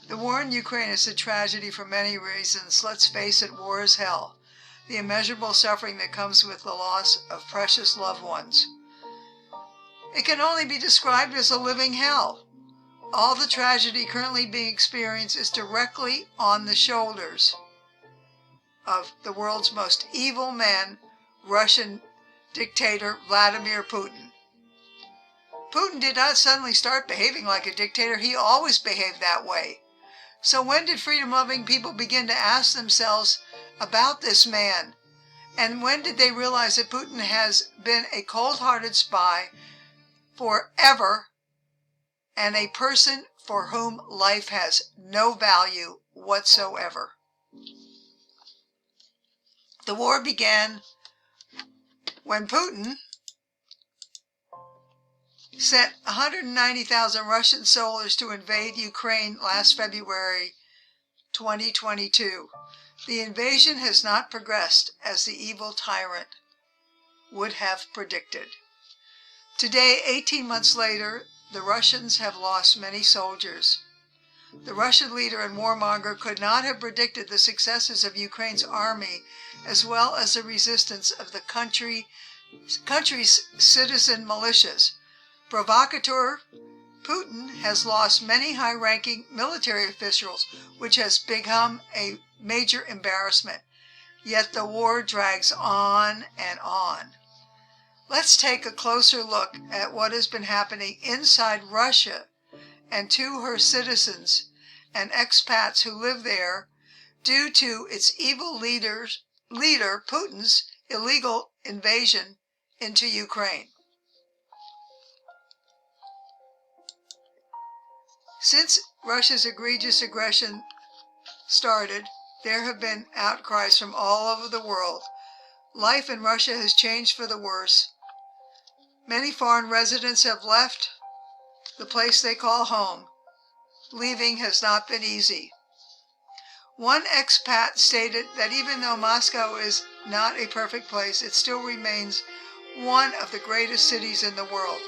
The war in Ukraine is a tragedy for many reasons. Let's face it, war is hell. The immeasurable suffering that comes with the loss of precious loved ones. It can only be described as a living hell. All the tragedy currently being experienced is directly on the shoulders of the world's most evil man, Russian dictator Vladimir Putin. Putin did not suddenly start behaving like a dictator. He always behaved that way. So when did freedom-loving people begin to ask themselves about this man? And when did they realize that Putin has been a cold-hearted spy forever and a person for whom life has no value whatsoever? The war began when Putin sent 190,000 Russian soldiers to invade Ukraine last February 2022. The invasion has not progressed as the evil tyrant would have predicted. Today, 18 months later, the Russians have lost many soldiers. The Russian leader and warmonger could not have predicted the successes of Ukraine's army as well as the resistance of the country's citizen militias. Provocateur Putin has lost many high-ranking military officials, which has become a major embarrassment. Yet the war drags on and on. Let's take a closer look at what has been happening inside Russia and to her citizens and expats who live there due to its evil leader Putin's illegal invasion into Ukraine. Since Russia's egregious aggression started, there have been outcries from all over the world. Life in Russia has changed for the worse. Many foreign residents have left the place they call home. Leaving has not been easy. One expat stated that even though Moscow is not a perfect place, it still remains one of the greatest cities in the world.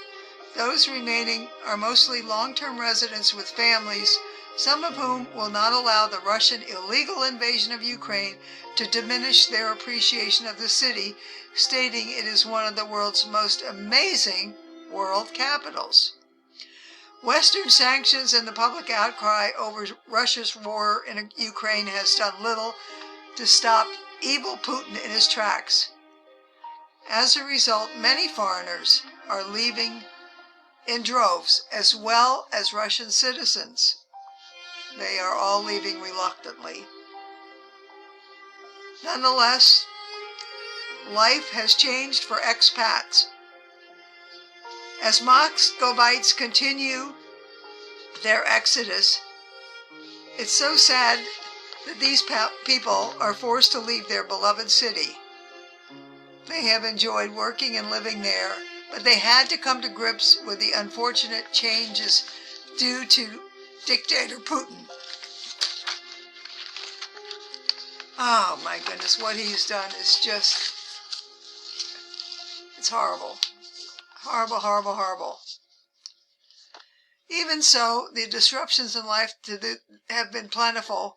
Those remaining are mostly long-term residents with families, some of whom will not allow the Russian illegal invasion of Ukraine to diminish their appreciation of the city, stating it is one of the world's most amazing world capitals. Western sanctions and the public outcry over Russia's war in Ukraine has done little to stop evil Putin in his tracks. As a result, many foreigners are leaving in droves, as well as Russian citizens. They are all leaving reluctantly. Nonetheless, life has changed for expats. As Moscovites continue their exodus, it's so sad that these people are forced to leave their beloved city. They have enjoyed working and living there, but they had to come to grips with the unfortunate changes due to Dictator Putin. Oh my goodness, what he's done is just, it's horrible. Horrible, horrible, horrible. Even so, the disruptions in life have been plentiful.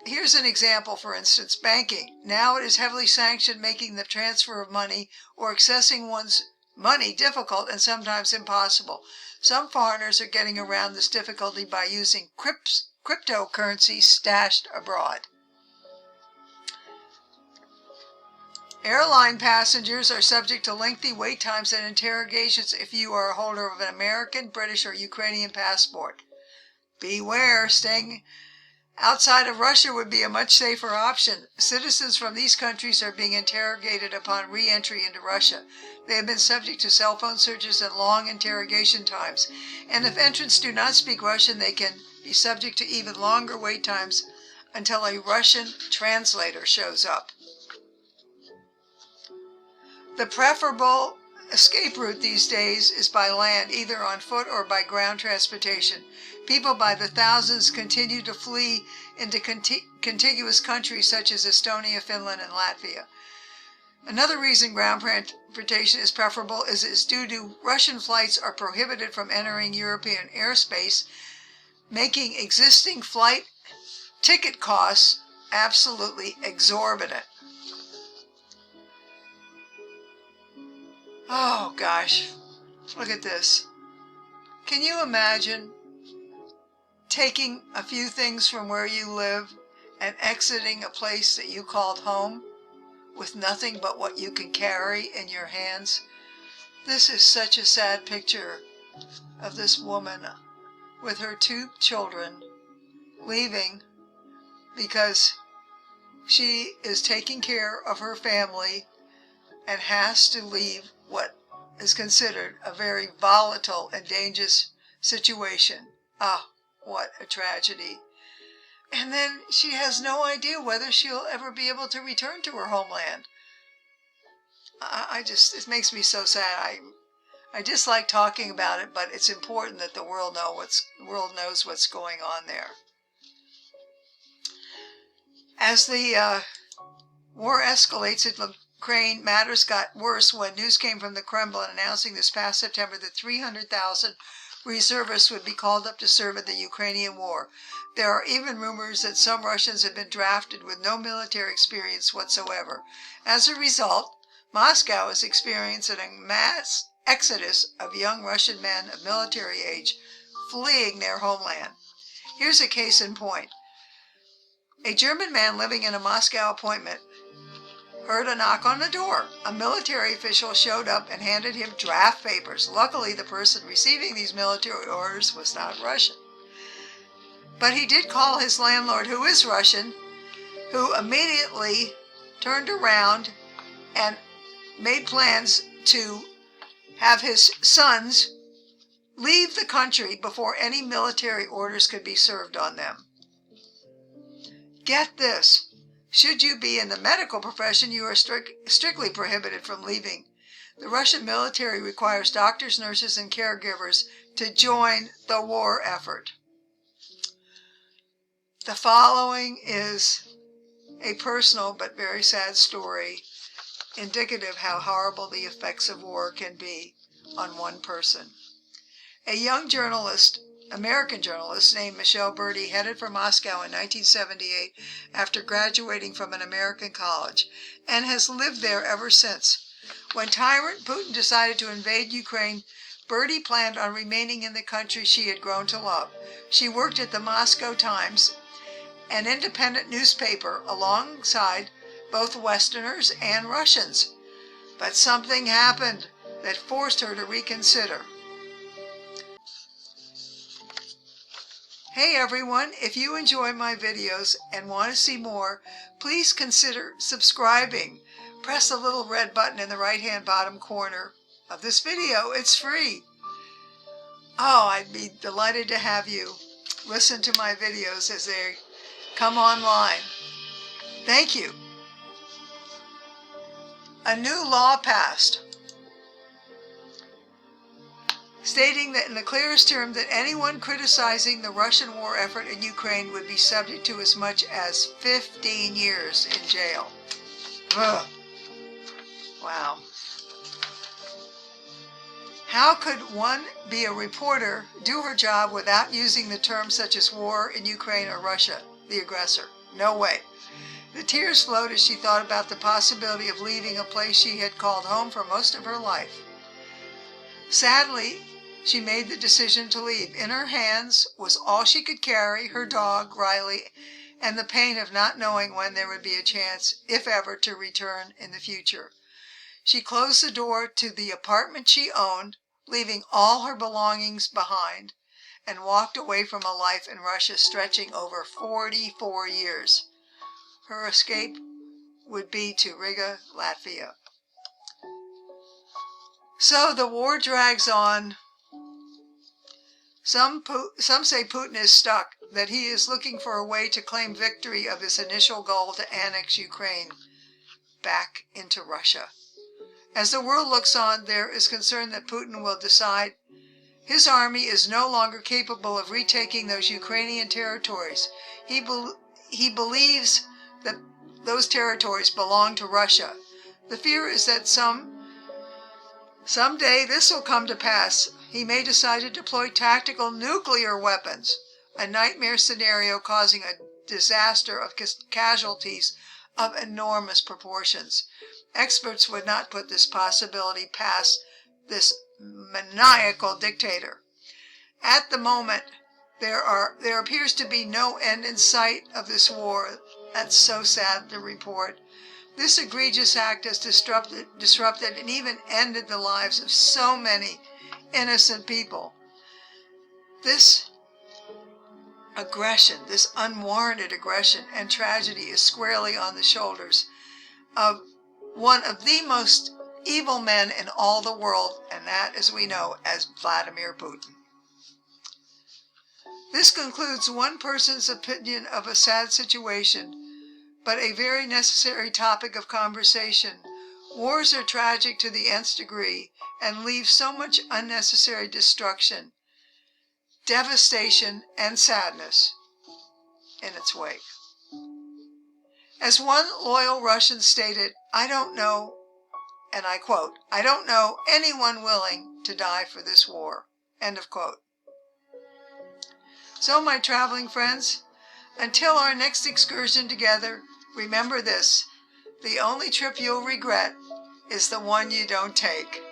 Here's an example, for instance, banking. Now it is heavily sanctioned, making the transfer of money or accessing one's money difficult and sometimes impossible. Some foreigners are getting around this difficulty by using cryptocurrency stashed abroad. Airline passengers are subject to lengthy wait times and interrogations if you are a holder of an American, British, or Ukrainian passport. Beware, staying outside of Russia would be a much safer option. Citizens from these countries are being interrogated upon re-entry into Russia. They have been subject to cell phone searches and long interrogation times. And if entrants do not speak Russian, they can be subject to even longer wait times until a Russian translator shows up. The preferable escape route these days is by land, either on foot or by ground transportation. People by the thousands continue to flee into contiguous countries such as Estonia, Finland, and Latvia. Another reason ground transportation is preferable is due to Russian flights are prohibited from entering European airspace making existing flight ticket costs absolutely exorbitant. Oh gosh, look at this. Can you imagine taking a few things from where you live and exiting a place that you called home with nothing but what you can carry in your hands? This is such a sad picture of this woman with her 2 children leaving because she is taking care of her family and has to leave what is considered a very volatile and dangerous situation. Ah, what a tragedy. And then she has no idea whether she'll ever be able to return to her homeland. It makes me so sad. I dislike talking about it, but it's important that the world knows what's going on there. As the war escalates in Ukraine, matters got worse when news came from the Kremlin announcing this past September that 300,000 reservists would be called up to serve in the Ukrainian war. There are even rumors that some Russians have been drafted with no military experience whatsoever. As a result, Moscow is experiencing a mass exodus of young Russian men of military age fleeing their homeland. Here's a case in point. A German man living in a Moscow appointment heard a knock on the door. A military official showed up and handed him draft papers. Luckily, the person receiving these military orders was not Russian. But he did call his landlord, who is Russian, who immediately turned around and made plans to have his sons leave the country before any military orders could be served on them. Get this. Should you be in the medical profession, you are strictly prohibited from leaving. The Russian military requires doctors, nurses, and caregivers to join the war effort. The following is a personal but very sad story, indicative how horrible the effects of war can be on one person. A young journalist, American journalist named Michelle Bertie, headed for Moscow in 1978 after graduating from an American college and has lived there ever since. When Tyrant Putin decided to invade Ukraine, Bertie planned on remaining in the country she had grown to love. She worked at the Moscow Times, an independent newspaper, alongside both Westerners and Russians. But something happened that forced her to reconsider. Hey everyone, if you enjoy my videos and want to see more, please consider subscribing. Press the little red button in the right-hand bottom corner of this video. It's free. Oh, I'd be delighted to have you listen to my videos as they come online. Thank you. A new law passed, stating that in the clearest term that anyone criticizing the Russian war effort in Ukraine would be subject to as much as 15 years in jail. Ugh. Wow. How could one be a reporter, do her job without using the terms such as war in Ukraine or Russia, the aggressor? No way. The tears flowed as she thought about the possibility of leaving a place she had called home for most of her life. Sadly, she made the decision to leave. In her hands was all she could carry, her dog, Riley, and the pain of not knowing when there would be a chance, if ever, to return in the future. She closed the door to the apartment she owned, leaving all her belongings behind, and walked away from a life in Russia stretching over 44 years. Her escape would be to Riga, Latvia. So the war drags on. Some say Putin is stuck, that he is looking for a way to claim victory of his initial goal to annex Ukraine back into Russia. As the world looks on, there is concern that Putin will decide his army is no longer capable of retaking those Ukrainian territories. He believes that those territories belong to Russia. The fear is that someday this will come to pass. He may decide to deploy tactical nuclear weapons a nightmare scenario causing a disaster of casualties of enormous proportions. Experts would not put this possibility past this maniacal dictator. At the moment, there appears to be no end in sight of this war. That's so sad to report. This egregious act has disrupted and even ended the lives of so many innocent people. This aggression, this unwarranted aggression and tragedy is squarely on the shoulders of one of the most evil men in all the world, and that, as we know, as Vladimir Putin. This concludes one person's opinion of a sad situation, but a very necessary topic of conversation. Wars are tragic to the nth degree and leave so much unnecessary destruction, devastation, and sadness in its wake. As one loyal Russian stated, I don't know, and I quote, I don't know anyone willing to die for this war. End of quote. So, my traveling friends, until our next excursion together, remember this: the only trip you'll regret is the one you don't take.